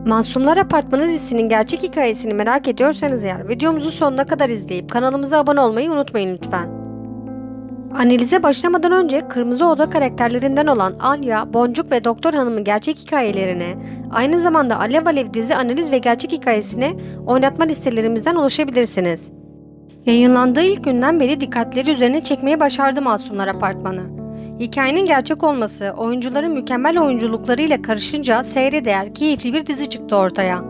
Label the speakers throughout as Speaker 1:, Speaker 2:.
Speaker 1: Masumlar Apartmanı dizisinin gerçek hikayesini merak ediyorsanız eğer videomuzu sonuna kadar izleyip kanalımıza abone olmayı unutmayın lütfen. Analize başlamadan önce Kırmızı Oda karakterlerinden olan Alya, Boncuk ve Doktor Hanım'ın gerçek hikayelerine, aynı zamanda Alev Alev dizi analiz ve gerçek hikayesine oynatma listelerimizden ulaşabilirsiniz. Yayınlandığı ilk günden beri dikkatleri üzerine çekmeye başardı Masumlar Apartmanı. Hikayenin gerçek olması, oyuncuların mükemmel oyunculuklarıyla karışınca seyre değer, keyifli bir dizi çıktı ortaya.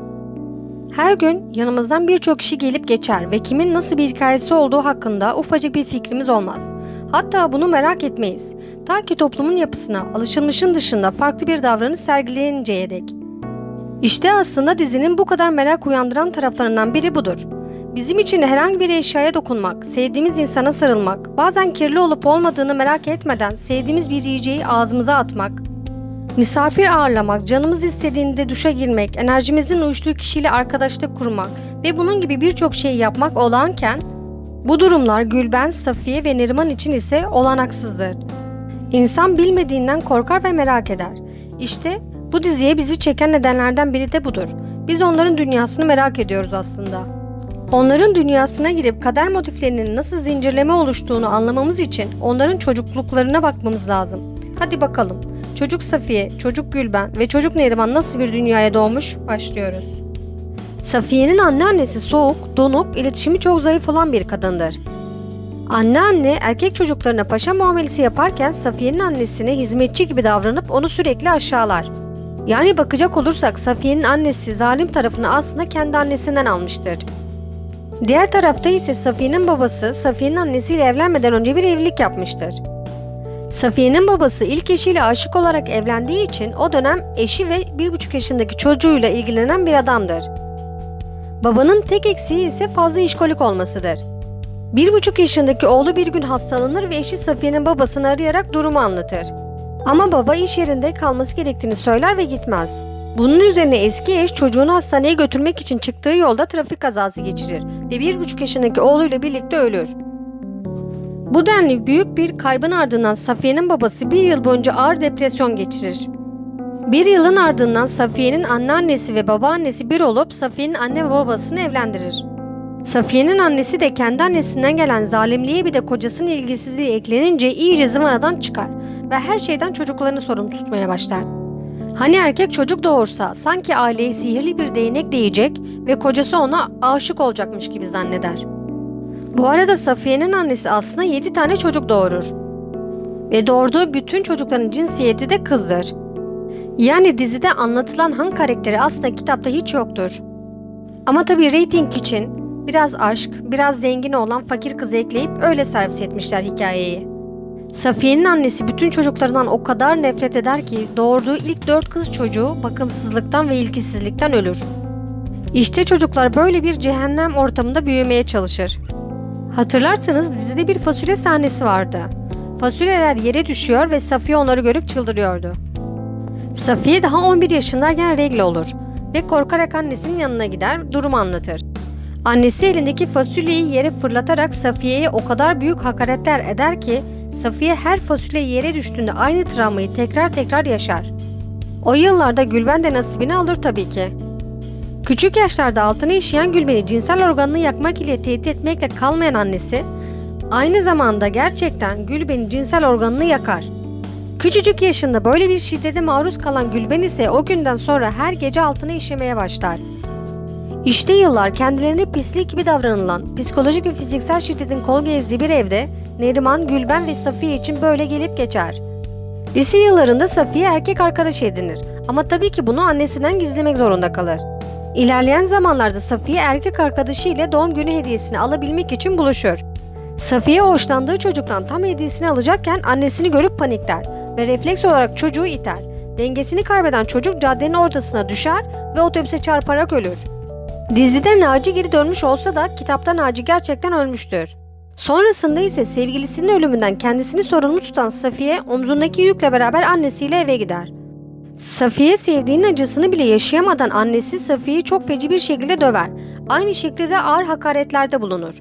Speaker 1: Her gün yanımızdan birçok kişi gelip geçer ve kimin nasıl bir hikayesi olduğu hakkında ufacık bir fikrimiz olmaz. Hatta bunu merak etmeyiz. Ta ki toplumun yapısına, alışılmışın dışında farklı bir davranış sergileyinceye dek. İşte aslında dizinin bu kadar merak uyandıran taraflarından biri budur. Bizim için herhangi bir eşyaya dokunmak, sevdiğimiz insana sarılmak, bazen kirli olup olmadığını merak etmeden sevdiğimiz bir yiyeceği ağzımıza atmak, misafir ağırlamak, canımız istediğinde duşa girmek, enerjimizin uyuştuğu kişiyle arkadaşlık kurmak ve bunun gibi birçok şey yapmak olağanken, bu durumlar Gülben, Safiye ve Neriman için ise olanaksızdır. İnsan bilmediğinden korkar ve merak eder. İşte bu diziye bizi çeken nedenlerden biri de budur. Biz onların dünyasını merak ediyoruz aslında. Onların dünyasına girip kader motiflerinin nasıl zincirleme oluştuğunu anlamamız için onların çocukluklarına bakmamız lazım. Hadi bakalım. Çocuk Safiye, çocuk Gülben ve çocuk Neriman nasıl bir dünyaya doğmuş? Başlıyoruz. Safiye'nin anneannesi soğuk, donuk, iletişimi çok zayıf olan bir kadındır. Anne erkek çocuklarına paşa muamelesi yaparken Safiye'nin annesine hizmetçi gibi davranıp onu sürekli aşağılar. Yani bakacak olursak Safiye'nin annesi zalim tarafını aslında kendi annesinden almıştır. Diğer tarafta ise Safiye'nin babası Safiye'nin annesiyle evlenmeden önce bir evlilik yapmıştır. Safiye'nin babası ilk eşiyle aşık olarak evlendiği için o dönem eşi ve 1,5 yaşındaki çocuğuyla ilgilenen bir adamdır. Babanın tek eksiği ise fazla işkolik olmasıdır. 1,5 yaşındaki oğlu bir gün hastalanır ve eşi Safiye'nin babasını arayarak durumu anlatır. Ama baba iş yerinde kalması gerektiğini söyler ve gitmez. Bunun üzerine eski eş çocuğunu hastaneye götürmek için çıktığı yolda trafik kazası geçirir ve 1,5 yaşındaki oğluyla birlikte ölür. Bu denli büyük bir kaybın ardından Safiye'nin babası bir yıl boyunca ağır depresyon geçirir. Bir yılın ardından Safiye'nin anneannesi ve babaannesi bir olup Safiye'nin anne ve babasını evlendirir. Safiye'nin annesi de kendi annesinden gelen zalimliğe bir de kocasının ilgisizliği eklenince iyice zıvanadan çıkar ve her şeyden çocuklarını sorumlu tutmaya başlar. Hani erkek çocuk doğursa sanki aileyi sihirli bir değnek değecek ve kocası ona aşık olacakmış gibi zanneder. Bu arada Safiye'nin annesi aslında 7 tane çocuk doğurur. Ve doğurduğu bütün çocukların cinsiyeti de kızdır. Yani dizide anlatılan Han karakteri aslında kitapta hiç yoktur. Ama tabii reyting için biraz aşk, biraz zengin olan fakir kızı ekleyip öyle servis etmişler hikayeyi. Safiye'nin annesi bütün çocuklarından o kadar nefret eder ki doğurduğu ilk 4 kız çocuğu bakımsızlıktan ve ilgisizlikten ölür. İşte çocuklar böyle bir cehennem ortamında büyümeye çalışır. Hatırlarsanız dizide bir fasulye sahnesi vardı. Fasulyeler yere düşüyor ve Safiye onları görüp çıldırıyordu. Safiye daha 11 yaşındayken regle olur ve korkarak annesinin yanına gider, durumu anlatır. Annesi elindeki fasulyeyi yere fırlatarak Safiye'ye o kadar büyük hakaretler eder ki Safiye her fasulye yere düştüğünde aynı travmayı tekrar yaşar. O yıllarda Gülben de nasibini alır tabii ki. Küçük yaşlarda altına işeyen Gülben'i cinsel organını yakmak ile tehdit etmekle kalmayan annesi, aynı zamanda gerçekten Gülben'in cinsel organını yakar. Küçücük yaşında böyle bir şiddete maruz kalan Gülben ise o günden sonra her gece altına işemeye başlar. İşte yıllar kendilerine pislik gibi davranılan, psikolojik ve fiziksel şiddetin kol gezdiği bir evde Neriman, Gülben ve Safiye için böyle gelip geçer. Lise yıllarında Safiye erkek arkadaş edinir ama tabii ki bunu annesinden gizlemek zorunda kalır. İlerleyen zamanlarda Safiye erkek arkadaşı ile doğum günü hediyesini alabilmek için buluşur. Safiye hoşlandığı çocuktan tam hediyesini alacakken annesini görüp panikler ve refleks olarak çocuğu iter. Dengesini kaybeden çocuk caddenin ortasına düşer ve otobüse çarparak ölür. Dizide Naci geri dönmüş olsa da kitapta Naci gerçekten ölmüştür. Sonrasında ise sevgilisinin ölümünden kendisini sorumlu tutan Safiye omzundaki yükle beraber annesiyle eve gider. Safiye sevdiğinin acısını bile yaşayamadan annesi Safiye'yi çok feci bir şekilde döver. Aynı şekilde ağır hakaretlerde bulunur.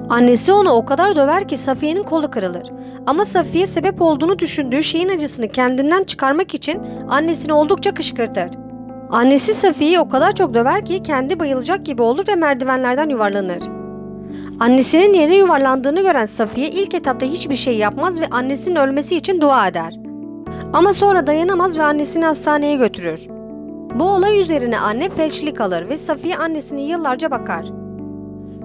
Speaker 1: Annesi onu o kadar döver ki Safiye'nin kolu kırılır. Ama Safiye sebep olduğunu düşündüğü şeyin acısını kendinden çıkarmak için annesini oldukça kışkırtır. Annesi Safiye'yi o kadar çok döver ki kendi bayılacak gibi olur ve merdivenlerden yuvarlanır. Annesinin yere yuvarlandığını gören Safiye ilk etapta hiçbir şey yapmaz ve annesinin ölmesi için dua eder. Ama sonra dayanamaz ve annesini hastaneye götürür. Bu olay üzerine anne felçli alır ve Safiye annesine yıllarca bakar.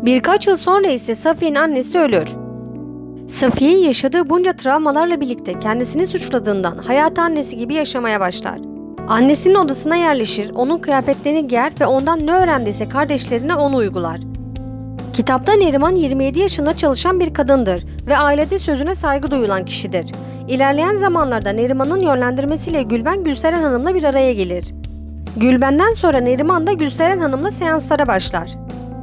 Speaker 1: Birkaç yıl sonra ise Safiye'nin annesi ölür. Safiye yaşadığı bunca travmalarla birlikte kendisini suçladığından hayatı annesi gibi yaşamaya başlar. Annesinin odasına yerleşir, onun kıyafetlerini giyer ve ondan ne öğrendiyse kardeşlerine onu uygular. Kitapta Neriman 27 yaşında çalışan bir kadındır ve ailede sözüne saygı duyulan kişidir. İlerleyen zamanlarda Neriman'ın yönlendirmesiyle Gülben Gülseren Hanım'la bir araya gelir. Gülben'den sonra Neriman da Gülseren Hanım'la seanslara başlar.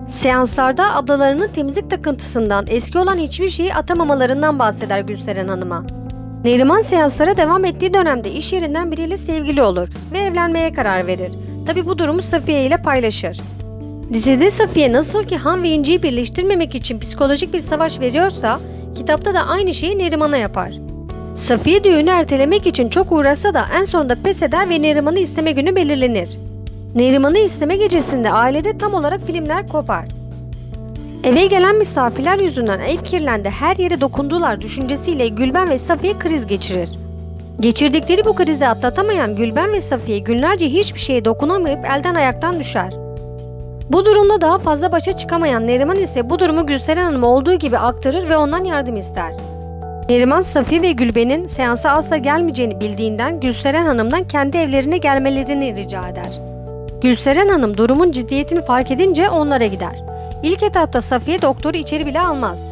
Speaker 1: Seanslarda ablalarının temizlik takıntısından, eski olan hiçbir şeyi atamamalarından bahseder Gülseren Hanım'a. Neriman seanslara devam ettiği dönemde iş yerinden biriyle sevgili olur ve evlenmeye karar verir. Tabi bu durumu Safiye ile paylaşır. Dizide Safiye nasıl ki Han ve İnci'yi birleştirmemek için psikolojik bir savaş veriyorsa, kitapta da aynı şeyi Neriman'a yapar. Safiye düğünü ertelemek için çok uğraşsa da en sonunda pes eder ve Neriman'ı isteme günü belirlenir. Neriman'ı isteme gecesinde ailede tam olarak filmler kopar. Eve gelen misafirler yüzünden ev kirlendi, her yere dokundular düşüncesiyle Gülben ve Safiye kriz geçirir. Geçirdikleri bu krizi atlatamayan Gülben ve Safiye günlerce hiçbir şeye dokunamayıp elden ayaktan düşer. Bu durumda daha fazla başa çıkamayan Neriman ise bu durumu Gülseren Hanım'a olduğu gibi aktarır ve ondan yardım ister. Neriman, Safiye ve Gülben'in seansa asla gelmeyeceğini bildiğinden Gülseren Hanım'dan kendi evlerine gelmelerini rica eder. Gülseren Hanım durumun ciddiyetini fark edince onlara gider. İlk etapta Safiye doktoru içeri bile almaz.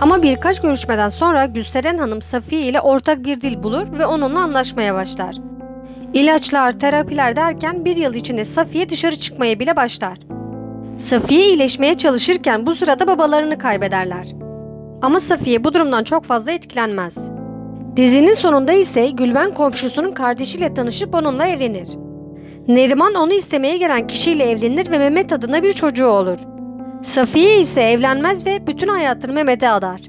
Speaker 1: Ama birkaç görüşmeden sonra Gülseren Hanım Safiye ile ortak bir dil bulur ve onunla anlaşmaya başlar. İlaçlar, terapiler derken bir yıl içinde Safiye dışarı çıkmaya bile başlar. Safiye iyileşmeye çalışırken bu sırada babalarını kaybederler. Ama Safiye bu durumdan çok fazla etkilenmez. Dizinin sonunda ise Gülben komşusunun kardeşiyle tanışıp onunla evlenir. Neriman onu istemeye gelen kişiyle evlenir ve Mehmet adına bir çocuğu olur. Safiye ise evlenmez ve bütün hayatını Mehmet'e adar.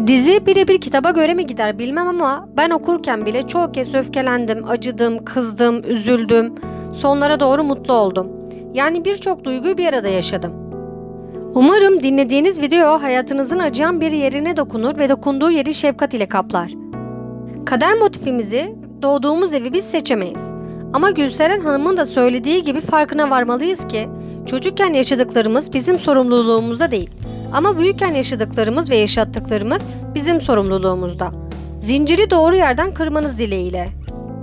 Speaker 1: Dizi birebir kitaba göre mi gider bilmem ama ben okurken bile çoğu kez öfkelendim, acıdım, kızdım, üzüldüm. Sonlara doğru mutlu oldum. Yani birçok duyguyu bir arada yaşadım. Umarım dinlediğiniz video hayatınızın acıyan bir yerine dokunur ve dokunduğu yeri şefkat ile kaplar. Kader motifimizi, doğduğumuz evi biz seçemeyiz. Ama Gülseren Hanım'ın da söylediği gibi farkına varmalıyız ki çocukken yaşadıklarımız bizim sorumluluğumuzda değil. Ama büyükken yaşadıklarımız ve yaşattıklarımız bizim sorumluluğumuzda. Zinciri doğru yerden kırmanız dileğiyle.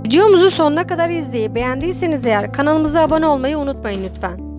Speaker 1: Videomuzu sonuna kadar izleyip beğendiyseniz eğer kanalımıza abone olmayı unutmayın lütfen.